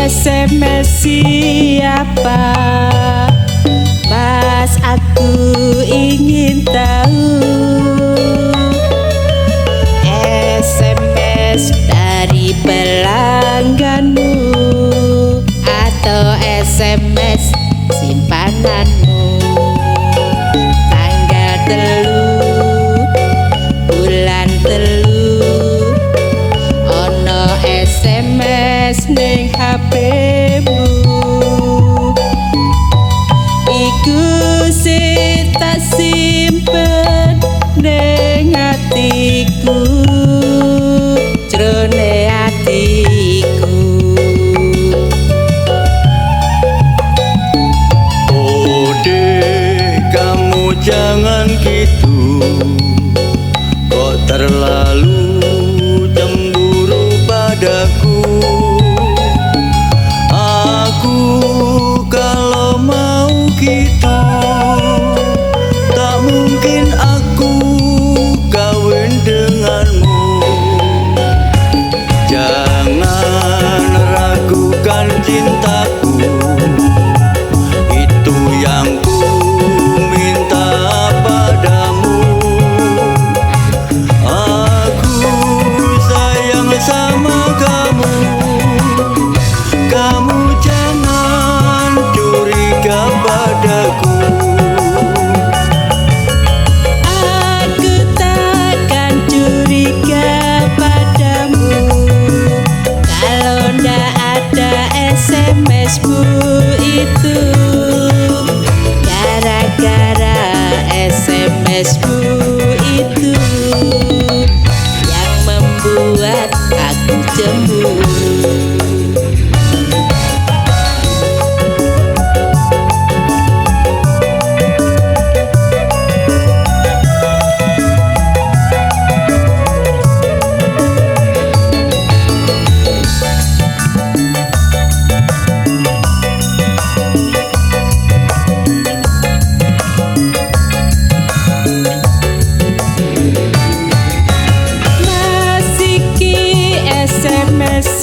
SMS siapa? Mas aku ingin tahu. SMS dari pelangganmu atau SMS simpananmu? Tanggal telu bulan telu ono SMS ning HP-mu. Iku sing tak simpen ning atiku, jroning atiku. Oh dek, kamu jangan gitu, kok terlalu cemburu padaku. Aku kalau mau gitu, tak mungkin aku kawin denganmu. Jangan ragukan cintaku, itu yang ku minta padamu. Aku sayang sama kamu, kamu jangan curiga padaku. Aku takkan curiga padamu kalau ndak ada SMS-mu itu. Gara-gara SMS-mu itu yang membuat aku cemburu. SMS